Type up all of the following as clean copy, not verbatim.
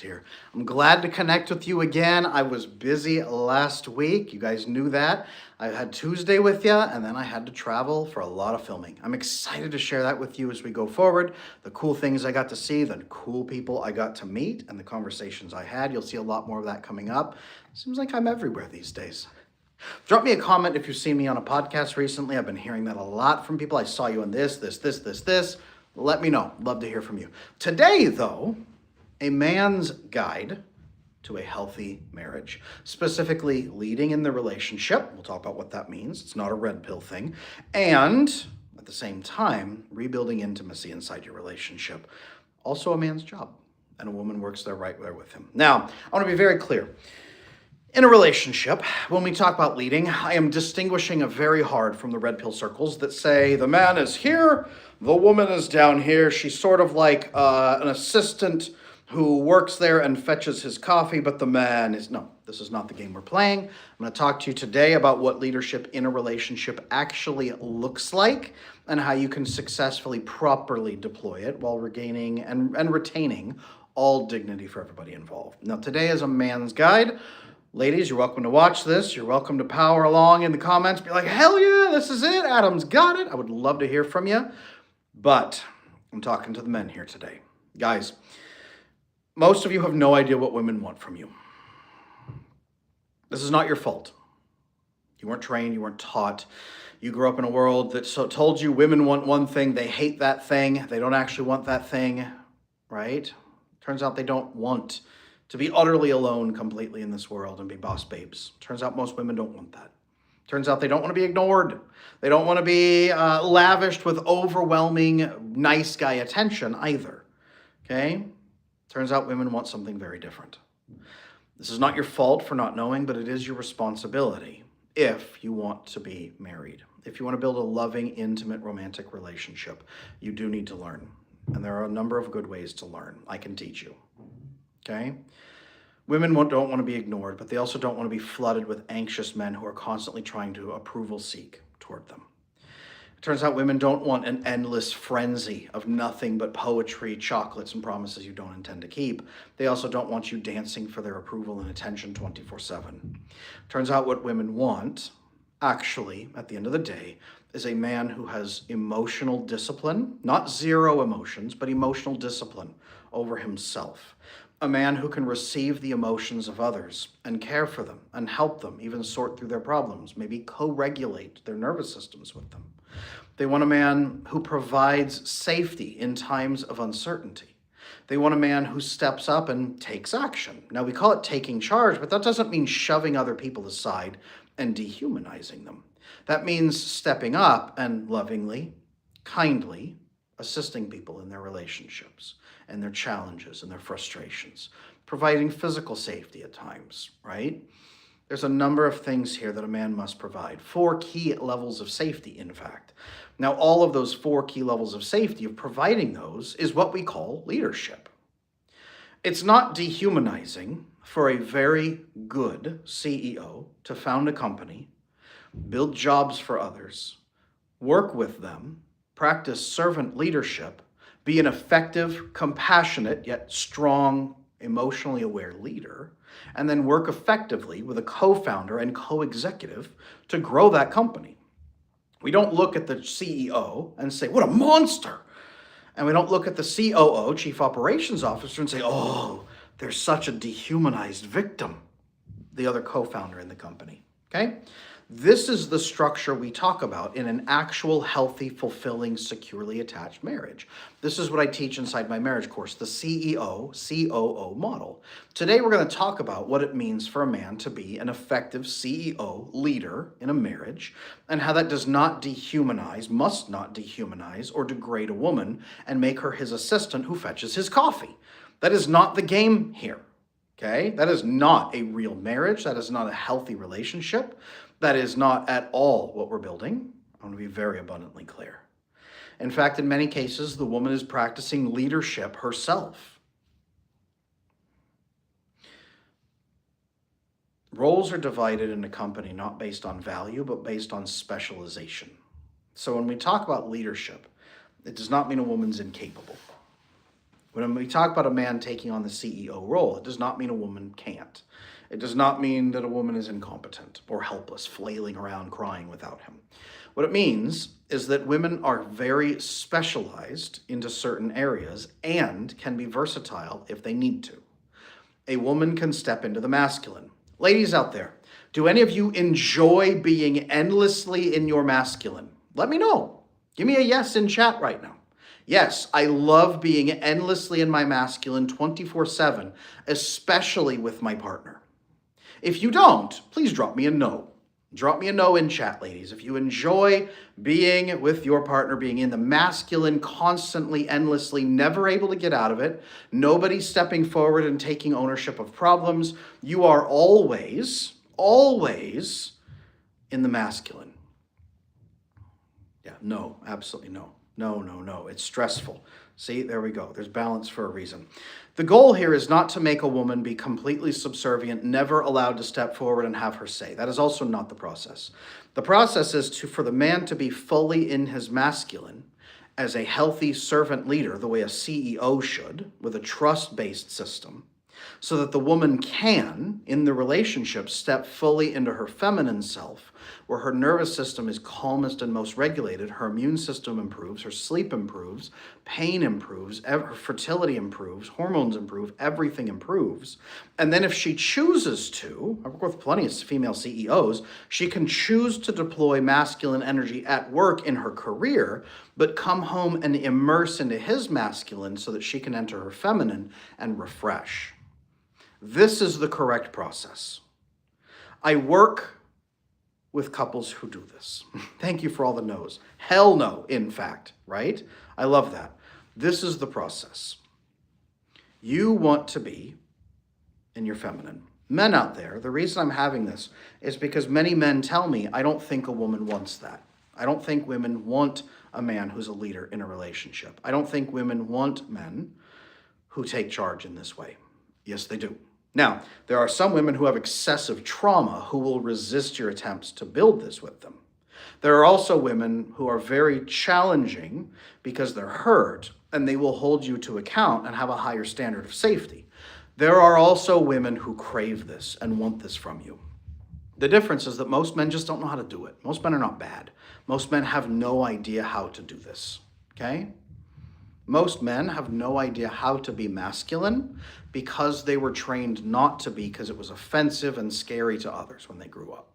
here. I'm glad to connect with you again. I was busy last week. You guys knew that. I had Tuesday with you, and then I had to travel for a lot of filming. I'm excited to share that with you as we go forward. The cool things I got to see, the cool people I got to meet, and the conversations I had. You'll see a lot more of that coming up. Seems like I'm everywhere these days. Drop me a comment if you've seen me on a podcast recently. I've been hearing that a lot from people. I saw you on this. Let me know. Love to hear from you. Today, though, a man's guide to a healthy marriage, specifically leading in the relationship. We'll talk about what that means. It's not a red pill thing. And at the same time, rebuilding intimacy inside your relationship. Also a man's job. And a woman works there right there with him. Now, I want to be very clear. In a relationship, when we talk about leading, I am distinguishing very hard from the red pill circles that say the man is here, the woman is down here. She's sort of like an assistant who works there and fetches his coffee, but the man is... No, this is not the game we're playing. I'm going to talk to you today about what leadership in a relationship actually looks like and how you can successfully, properly deploy it while regaining and retaining all dignity for everybody involved. Now, today is a man's guide. Ladies, you're welcome to watch this. You're welcome to power along in the comments. Be like, hell yeah, this is it. Adam's got it. I would love to hear from you. But I'm talking to the men here today. Guys, most of you have no idea what women want from you. This is not your fault. You weren't trained. You weren't taught. You grew up in a world that told you women want one thing. They hate that thing. They don't actually want that thing, right? Turns out they don't want to be utterly alone completely in this world and be boss babes. Turns out most women don't want that. Turns out they don't want to be ignored. They don't want to be lavished with overwhelming nice guy attention either. Okay? Turns out women want something very different. This is not your fault for not knowing, but it is your responsibility if you want to be married. If you want to build a loving, intimate, romantic relationship, you do need to learn. And there are a number of good ways to learn. I can teach you. Okay? Women don't want to be ignored, but they also don't want to be flooded with anxious men who are constantly trying to approval seek toward them. It turns out women don't want an endless frenzy of nothing but poetry, chocolates, and promises you don't intend to keep. They also don't want you dancing for their approval and attention 24/7. Turns out what women want, actually, at the end of the day, is a man who has emotional discipline, not zero emotions, but emotional discipline over himself. A man who can receive the emotions of others and care for them and help them even sort through their problems, maybe co-regulate their nervous systems with them. They want a man who provides safety in times of uncertainty. They want a man who steps up and takes action. Now, we call it taking charge, but that doesn't mean shoving other people aside and dehumanizing them. That means stepping up and lovingly, kindly assisting people in their relationships and their challenges and their frustrations, providing physical safety at times, right? There's a number of things here that a man must provide. 4 key levels of safety, in fact. Now, all of those 4 key levels of safety, of providing those, is what we call leadership. It's not dehumanizing for a very good CEO to found a company, build jobs for others, work with them, practice servant leadership, be an effective, compassionate, yet strong, emotionally aware leader, and then work effectively with a co-founder and co-executive to grow that company. We don't look at the CEO and say, what a monster. And we don't look at the COO, Chief Operations Officer, and say, oh, they're such a dehumanized victim, the other co-founder in the company, okay? This is the structure we talk about in an actual, healthy, fulfilling, securely attached marriage. This is what I teach inside my marriage course, the CEO, COO model. Today, we're going to talk about what it means for a man to be an effective CEO leader in a marriage and how that does not dehumanize, must not dehumanize or degrade a woman and make her his assistant who fetches his coffee. That is not the game here, okay? That is not a real marriage. That is not a healthy relationship. That is not at all what we're building. I want to be very abundantly clear. In fact, in many cases, the woman is practicing leadership herself. Roles are divided in a company not based on value, but based on specialization. So when we talk about leadership, it does not mean a woman's incapable. When we talk about a man taking on the CEO role, it does not mean a woman can't. It does not mean that a woman is incompetent or helpless, flailing around crying without him. What it means is that women are very specialized into certain areas and can be versatile if they need to. A woman can step into the masculine. Ladies out there, do any of you enjoy being endlessly in your masculine? Let me know. Give me a yes in chat right now. Yes, I love being endlessly in my masculine 24/7, especially with my partner. If you don't, please drop me a no. Drop me a no in chat, ladies. If you enjoy being with your partner, being in the masculine, constantly, endlessly, never able to get out of it, nobody stepping forward and taking ownership of problems, you are always in the masculine. Yeah, no, absolutely no. No. It's stressful. See, there we go. There's balance for a reason. The goal here is not to make a woman be completely subservient, never allowed to step forward and have her say. That is also not the process. The process is for the man to be fully in his masculine as a healthy servant leader, the way a CEO should, with a trust-based system, so that the woman can, in the relationship, step fully into her feminine self, where her nervous system is calmest and most regulated, her immune system improves, her sleep improves, pain improves, her fertility improves, hormones improve, everything improves. And then if she chooses to, I work with plenty of female CEOs, she can choose to deploy masculine energy at work in her career, but come home and immerse into his masculine so that she can enter her feminine and refresh. This is the correct process. I work with couples who do this. Thank you for all the no's. Hell no, in fact, right? I love that. This is the process. You want to be in your feminine. Men out there, the reason I'm having this is because many men tell me, I don't think a woman wants that. I don't think women want a man who's a leader in a relationship. I don't think women want men who take charge in this way. Yes, they do. Now, there are some women who have excessive trauma who will resist your attempts to build this with them. There are also women who are very challenging because they're hurt and they will hold you to account and have a higher standard of safety. There are also women who crave this and want this from you. The difference is that most men just don't know how to do it. Most men are not bad. Most men have no idea how to do this, okay? Most men have no idea how to be masculine because they were trained not to be because it was offensive and scary to others when they grew up.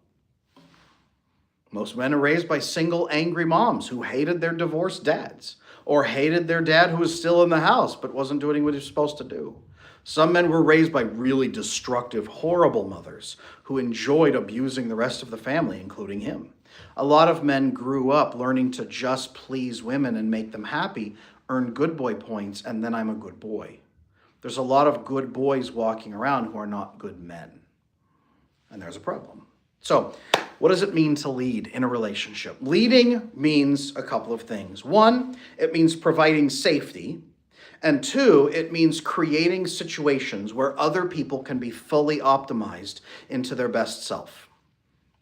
Most men are raised by single angry moms who hated their divorced dads or hated their dad who was still in the house but wasn't doing what he was supposed to do. Some men were raised by really destructive, horrible mothers who enjoyed abusing the rest of the family, including him. A lot of men grew up learning to just please women and make them happy, earn good boy points, and then I'm a good boy. There's a lot of good boys walking around who are not good men. And there's a problem. So, what does it mean to lead in a relationship? Leading means a couple of things. One, it means providing safety. And two, it means creating situations where other people can be fully optimized into their best self.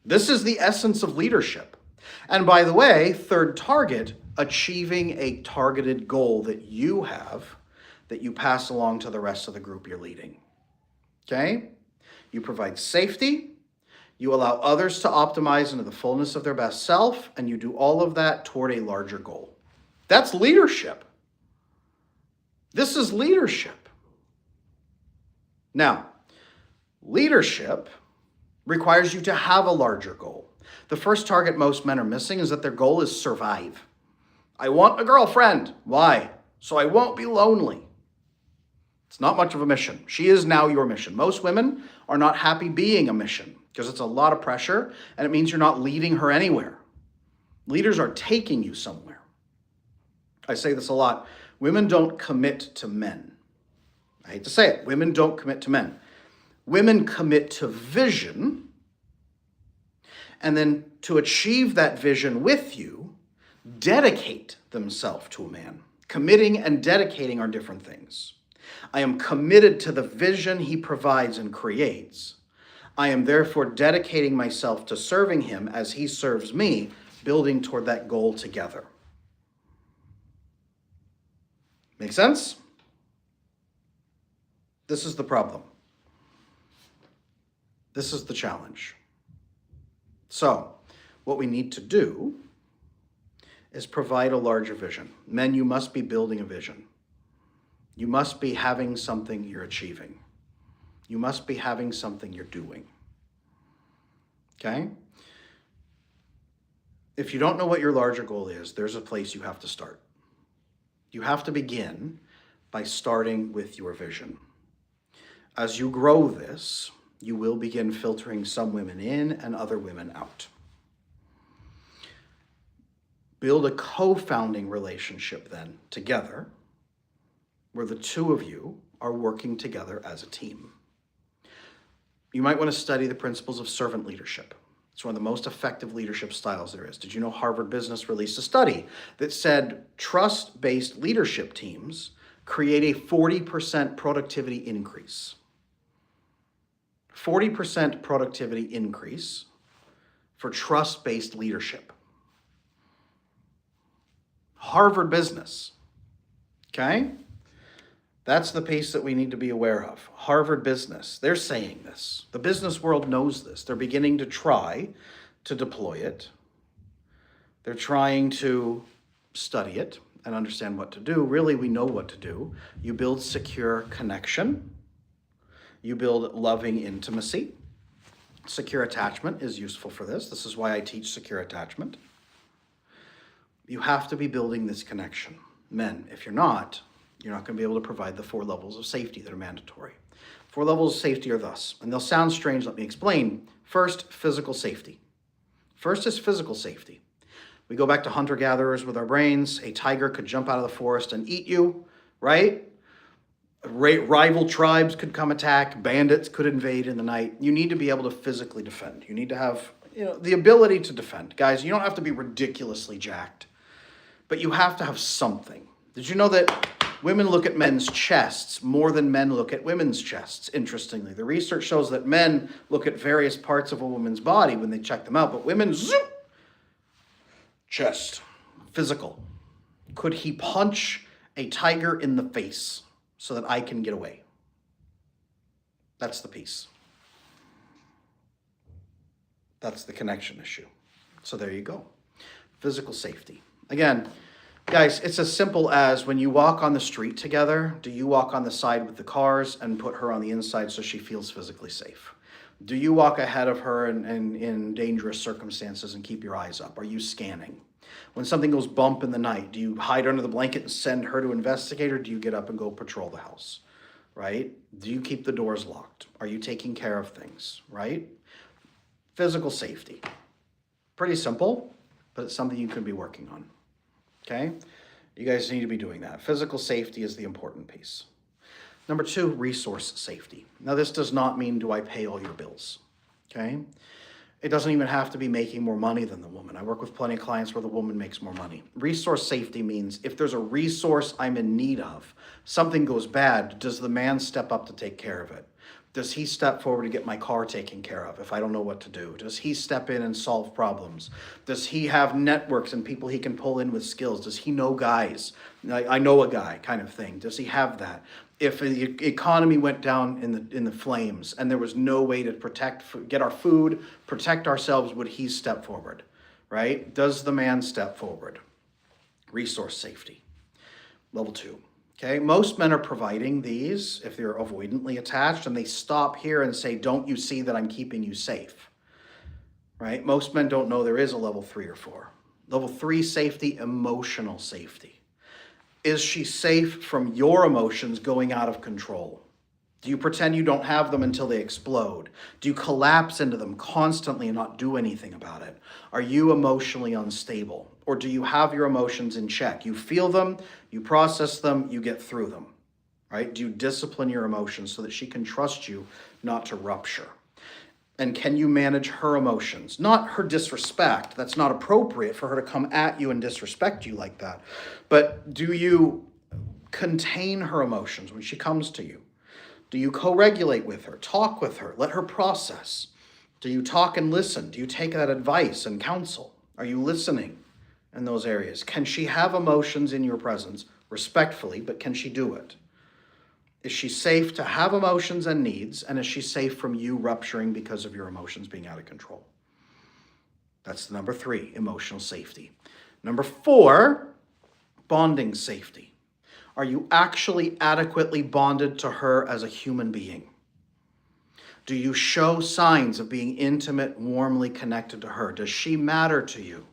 This is the essence of leadership. And by the way, third target, achieving a targeted goal that you have, that you pass along to the rest of the group you're leading. Okay? You provide safety, you allow others to optimize into the fullness of their best self, and you do all of that toward a larger goal. That's leadership. This is leadership. Now, leadership requires you to have a larger goal. The first target most men are missing is that their goal is survive. I want a girlfriend. Why? So I won't be lonely. It's not much of a mission. She is now your mission. Most women are not happy being a mission because it's a lot of pressure and it means you're not leading her anywhere. Leaders are taking you somewhere. I say this a lot. Women don't commit to men. I hate to say it. Women don't commit to men. Women commit to vision, and then to achieve that vision with you, dedicate themselves to a man. Committing and dedicating are different things. I am committed to the vision he provides and creates. I am therefore dedicating myself to serving him as he serves me, building toward that goal together. Make sense? This is the problem. This is the challenge. So, what we need to do is provide a larger vision. Men, you must be building a vision. You must be having something you're achieving. You must be having something you're doing. Okay? If you don't know what your larger goal is, there's a place you have to start. You have to begin by starting with your vision. As you grow this, you will begin filtering some women in and other women out. Build a co-founding relationship then together, where the two of you are working together as a team. You might want to study the principles of servant leadership. It's one of the most effective leadership styles there is. Did you know Harvard Business released a study that said trust-based leadership teams create a 40% productivity increase? 40% productivity increase for trust-based leadership. Harvard Business, okay? That's the piece that we need to be aware of. Harvard Business, they're saying this. The business world knows this. They're beginning to try to deploy it. They're trying to study it and understand what to do. Really, we know what to do. You build secure connection. You build loving intimacy. Secure attachment is useful for this. This is why I teach secure attachment. You have to be building this connection. Men, if you're not going to be able to provide the 4 levels of safety that are mandatory. 4 levels of safety are thus, and they'll sound strange, let me explain. First, physical safety. First is physical safety. We go back to hunter-gatherers with our brains. A tiger could jump out of the forest and eat you, right? Rival tribes could come attack. Bandits could invade in the night. You need to be able to physically defend. You need to have the ability to defend. Guys, you don't have to be ridiculously jacked, but you have to have something. Did you know that women look at men's chests more than men look at women's chests, interestingly? The research shows that men look at various parts of a woman's body when they check them out, but women, zoop, chest, physical. Could he punch a tiger in the face so that I can get away? That's the piece. That's the connection issue. So there you go. Physical safety. Again, guys, it's as simple as when you walk on the street together, do you walk on the side with the cars and put her on the inside so she feels physically safe? Do you walk ahead of her in dangerous circumstances and keep your eyes up? Are you scanning? When something goes bump in the night, do you hide under the blanket and send her to investigate, or do you get up and go patrol the house, right? Do you keep the doors locked? Are you taking care of things, right? Physical safety. Pretty simple, but it's something you could be working on. Okay? You guys need to be doing that. Physical safety is the important piece. Number 2, resource safety. Now, this does not mean do I pay all your bills, okay? It doesn't even have to be making more money than the woman. I work with plenty of clients where the woman makes more money. Resource safety means if there's a resource I'm in need of, something goes bad, does the man step up to take care of it? Does he step forward to get my car taken care of if I don't know what to do? Does he step in and solve problems? Does he have networks and people he can pull in with skills? Does he know guys? I know a guy kind of thing. Does he have that? If the economy went down in the flames and there was no way to get our food, protect ourselves, would he step forward, right? Does the man step forward? Resource safety. Level 2. Okay, most men are providing these if they're avoidantly attached, and they stop here and say, don't you see that I'm keeping you safe, right? Most men don't know there is a level 3 or 4. Level 3 safety, emotional safety. Is she safe from your emotions going out of control? Do you pretend you don't have them until they explode? Do you collapse into them constantly and not do anything about it? Are you emotionally unstable? Or do you have your emotions in check? You feel them, you process them, you get through them, right? Do you discipline your emotions so that she can trust you not to rupture? And can you manage her emotions? Not her disrespect. That's not appropriate for her to come at you and disrespect you like that. But do you contain her emotions when she comes to you? Do you co-regulate with her, talk with her, let her process? Do you talk and listen? Do you take that advice and counsel? Are you listening in those areas? Can she have emotions in your presence respectfully, but can she do it? Is she safe to have emotions and needs? And is she safe from you rupturing because of your emotions being out of control? That's number 3, emotional safety. Number 4, bonding safety. Are you actually adequately bonded to her as a human being? Do you show signs of being intimate, warmly connected to her? Does she matter to you?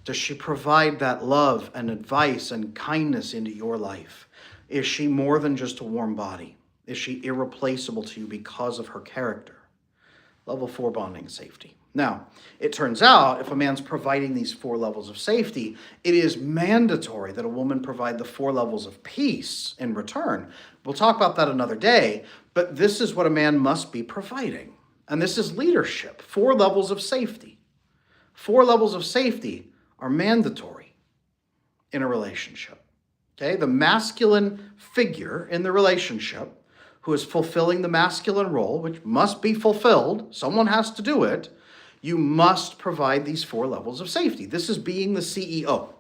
Does she provide that love and advice and kindness into your life? Is she more than just a warm body? Is she irreplaceable to you because of her character? Level 4, bonding safety. Now, it turns out if a man's providing these 4 levels of safety, it is mandatory that a woman provide the 4 levels of peace in return. We'll talk about that another day, but this is what a man must be providing. And this is leadership, 4 levels of safety. 4 levels of safety are mandatory in a relationship. Okay, the masculine figure in the relationship who is fulfilling the masculine role, which must be fulfilled, someone has to do it, you must provide these 4 levels of safety. This is being the CEO.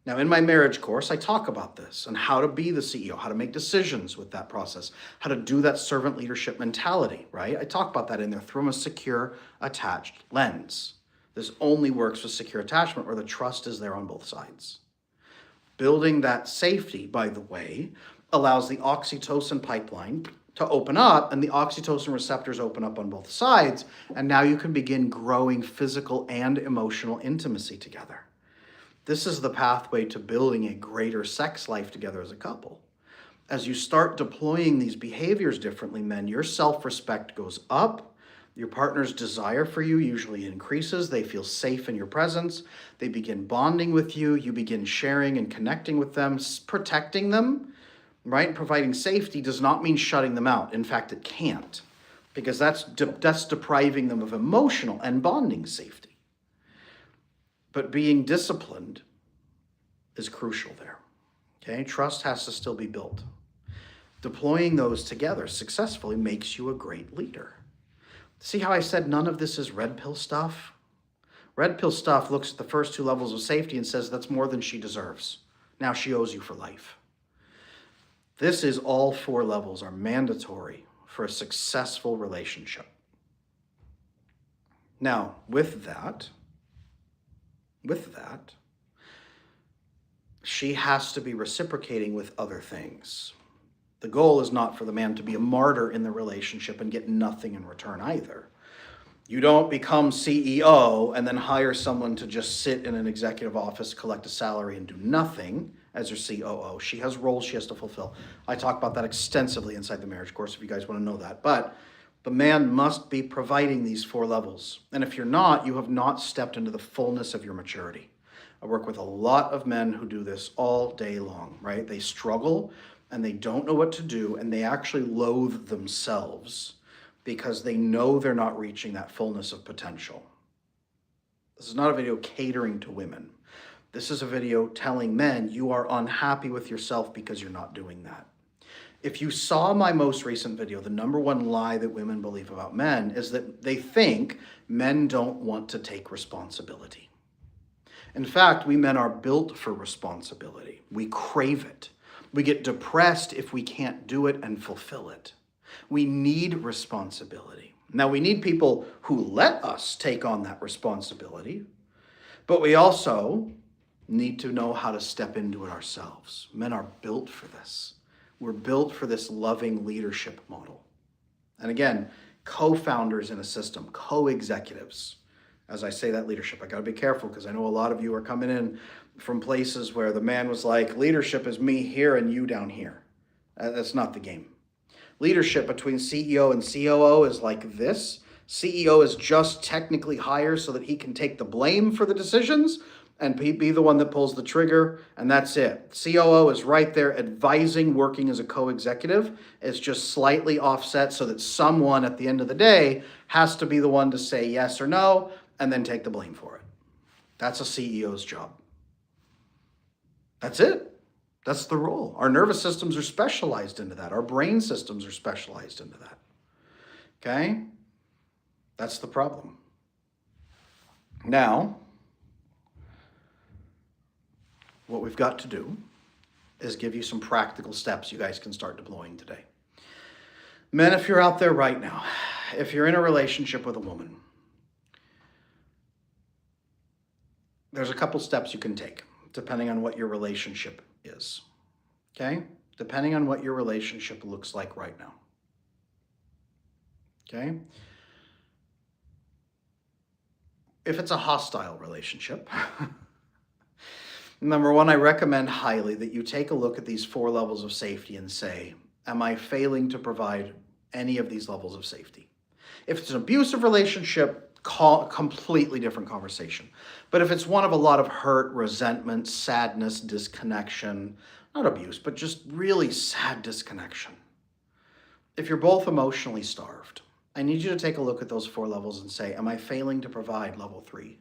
Now, in my marriage course, I talk about this and how to be the CEO, how to make decisions with that process, how to do that servant leadership mentality, right? I talk about that in there through a secure, attached lens. This only works with secure attachment where the trust is there on both sides. Building that safety, by the way, allows the oxytocin pipeline to open up, and the oxytocin receptors open up on both sides, and now you can begin growing physical and emotional intimacy together. This is the pathway to building a greater sex life together as a couple. As you start deploying these behaviors differently, men, your self-respect goes up, your partner's desire for you usually increases, they feel safe in your presence, they begin bonding with you, you begin sharing and connecting with them, protecting them, right? Providing safety does not mean shutting them out. In fact, it can't, because that's depriving them of emotional and bonding safety. But being disciplined is crucial there, okay? Trust has to still be built. Deploying those together successfully makes you a great leader. See how I said none of this is red pill stuff? Red pill stuff looks at the first 2 levels of safety and says that's more than she deserves. Now she owes you for life. This is all 4 levels are mandatory for a successful relationship. Now, with that, she has to be reciprocating with other things. The goal is not for the man to be a martyr in the relationship and get nothing in return either. You don't become CEO and then hire someone to just sit in an executive office, collect a salary, and do nothing as your COO. She has roles she has to fulfill. I talk about that extensively inside the marriage course if you guys want to know that. But the man must be providing these 4 levels. And if you're not, you have not stepped into the fullness of your maturity. I work with a lot of men who do this all day long, right? They struggle and they don't know what to do, and they actually loathe themselves because they know they're not reaching that fullness of potential. This is not a video catering to women. This is a video telling men you are unhappy with yourself because you're not doing that. If you saw my most recent video, the number 1 lie that women believe about men is that they think men don't want to take responsibility. In fact, we men are built for responsibility. We crave it. We get depressed if we can't do it and fulfill it. We need responsibility. Now, we need people who let us take on that responsibility, but we also need to know how to step into it ourselves. Men are built for this. We're built for this loving leadership model. And again, co-founders in a system, co-executives. As I say that leadership, I got to be careful because I know a lot of you are coming in from places where the man was like, leadership is me here and you down here. That's not the game. Leadership between CEO and COO is like this. CEO is just technically hired so that he can take the blame for the decisions and be the one that pulls the trigger, and that's it. COO is right there advising, working as a co-executive. It's just slightly offset so that someone at the end of the day has to be the one to say yes or no and then take the blame for it. That's a CEO's job. That's it. That's the role. Our nervous systems are specialized into that. Our brain systems are specialized into that. Okay? That's the problem. Now, what we've got to do is give you some practical steps you guys can start deploying today. Men, if you're out there right now, if you're in a relationship with a woman, there's a couple steps you can take depending on what your relationship is, okay? Depending on what your relationship looks like right now, okay? If it's a hostile relationship, number one, I recommend highly that you take a look at these 4 levels of safety and say, am I failing to provide any of these levels of safety? If it's an abusive relationship, completely different conversation. But if it's one of a lot of hurt, resentment, sadness, disconnection, not abuse, but just really sad disconnection. If you're both emotionally starved, I need you to take a look at those 4 levels and say, am I failing to provide level 3?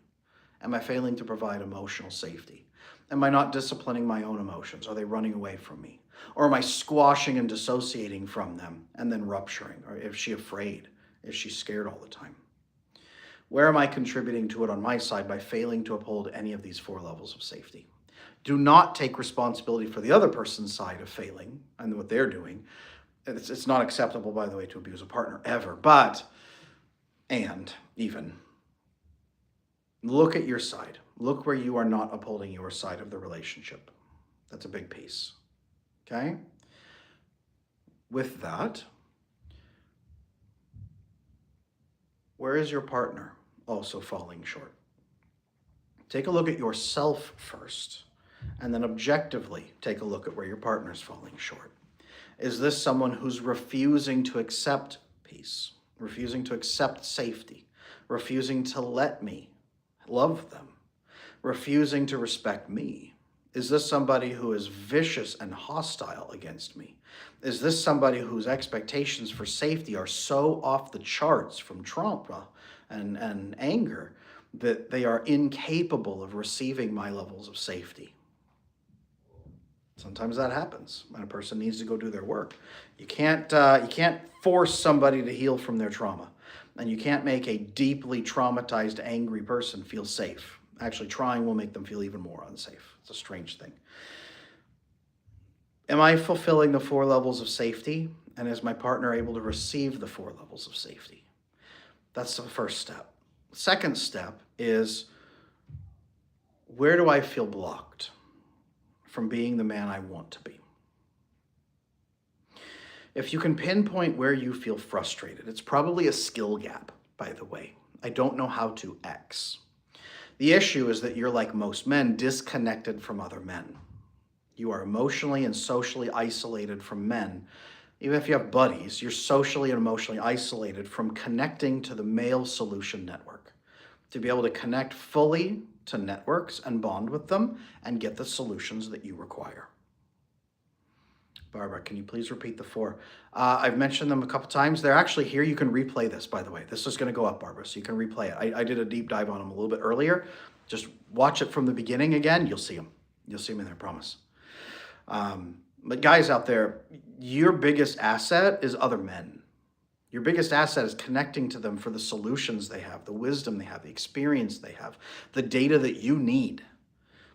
Am I failing to provide emotional safety? Am I not disciplining my own emotions? Are they running away from me? Or am I squashing and dissociating from them and then rupturing? Or is she afraid? Is she scared all the time? Where am I contributing to it on my side by failing to uphold any of these 4 levels of safety? Do not take responsibility for the other person's side of failing and what they're doing. It's not acceptable, by the way, to abuse a partner ever, and even look at your side. Look where you are not upholding your side of the relationship. That's a big piece, okay? With that, where is your partner also falling short? Take a look at yourself first, and then objectively take a look at where your partner's falling short. Is this someone who's refusing to accept peace, refusing to accept safety, refusing to let me love them, refusing to respect me? Is this somebody who is vicious and hostile against me? Is this somebody whose expectations for safety are so off the charts from trauma and anger that they are incapable of receiving my levels of safety? Sometimes that happens when a person needs to go do their work. You can't force somebody to heal from their trauma, and you can't make a deeply traumatized, angry person feel safe. Actually, trying will make them feel even more unsafe. It's a strange thing. Am I fulfilling the 4 levels of safety? And is my partner able to receive the 4 levels of safety? That's the first step. Second step is, where do I feel blocked from being the man I want to be? If you can pinpoint where you feel frustrated, it's probably a skill gap, by the way. I don't know how to X. The issue is that you're, like most men, disconnected from other men. You are emotionally and socially isolated from men. Even if you have buddies, you're socially and emotionally isolated from connecting to the male solution network. To be able to connect fully to networks and bond with them and get the solutions that you require. Barbara, can you please repeat the 4? I've mentioned them a couple times. They're actually here. You can replay this, by the way. This is going to go up, Barbara, so you can replay it. I did a deep dive on them a little bit earlier. Just watch it from the beginning again. You'll see them. You'll see them in there, I promise. But guys out there, your biggest asset is other men. Your biggest asset is connecting to them for the solutions they have, the wisdom they have, the experience they have, the data that you need.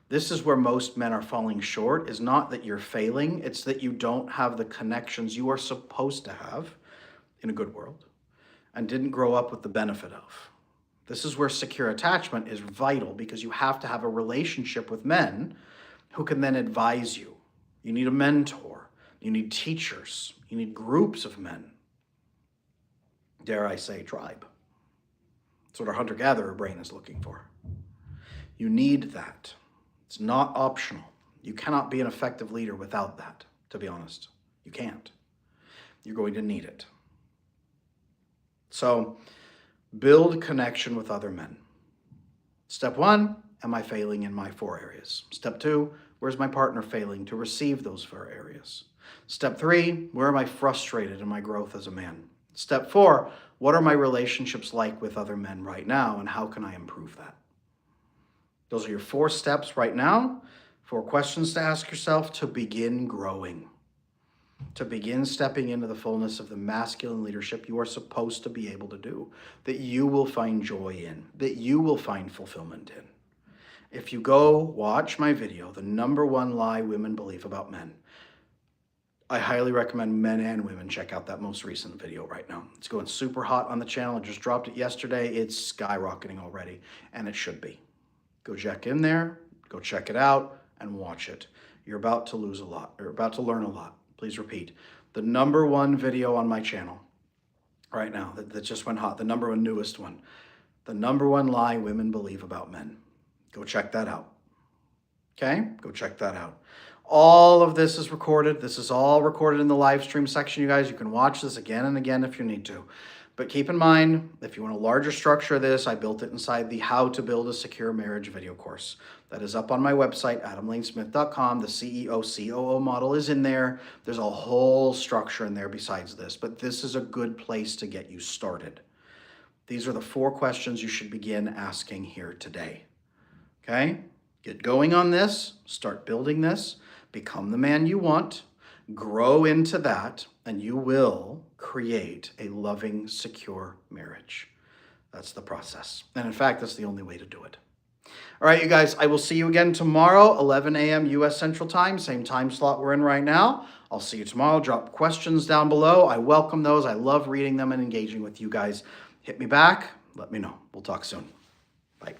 This is where most men are falling short, is not that you're failing, it's that you don't have the connections you are supposed to have in a good world and didn't grow up with the benefit of. This is where secure attachment is vital, because you have to have a relationship with men who can then advise you. You need a mentor. You need teachers. You need groups of men. Dare I say, tribe. That's what our hunter-gatherer brain is looking for. You need that. It's not optional. You cannot be an effective leader without that, to be honest. You can't. You're going to need it. So, build connection with other men. Step 1, am I failing in my 4 areas? Step 2, where's my partner failing to receive those 4 areas? Step 3, where am I frustrated in my growth as a man? Step 4, what are my relationships like with other men right now, and how can I improve that? Those are your 4 steps right now, 4 questions to ask yourself to begin growing, to begin stepping into the fullness of the masculine leadership you are supposed to be able to do, that you will find joy in, that you will find fulfillment in. If you go watch my video, the number one lie women believe about men, I highly recommend men and women check out that most recent video right now. It's going super hot on the channel. I just dropped it yesterday. It's skyrocketing already, and it should be. Go check in there, go check it out, and watch it. You're about to lose a lot. You're about to learn a lot. Please repeat. The number one video on my channel right now that just went hot, the number one newest one, the number one lie women believe about men. Go check that out. Okay? Go check that out. All of this is recorded. This is all recorded in the live stream section, you guys. You can watch this again and again if you need to. But keep in mind, if you want a larger structure of this, I built it inside the How to Build a Secure Marriage video course. That is up on my website, adamlanesmith.com. The CEO, COO model is in there. There's a whole structure in there besides this. But this is a good place to get you started. These are the 4 questions you should begin asking here today. Okay? Get going on this. Start building this. Become the man you want, grow into that, and you will create a loving, secure marriage. That's the process. And in fact, that's the only way to do it. All right, you guys, I will see you again tomorrow, 11 a.m. U.S. Central Time, same time slot we're in right now. I'll see you tomorrow. Drop questions down below. I welcome those. I love reading them and engaging with you guys. Hit me back. Let me know. We'll talk soon. Bye.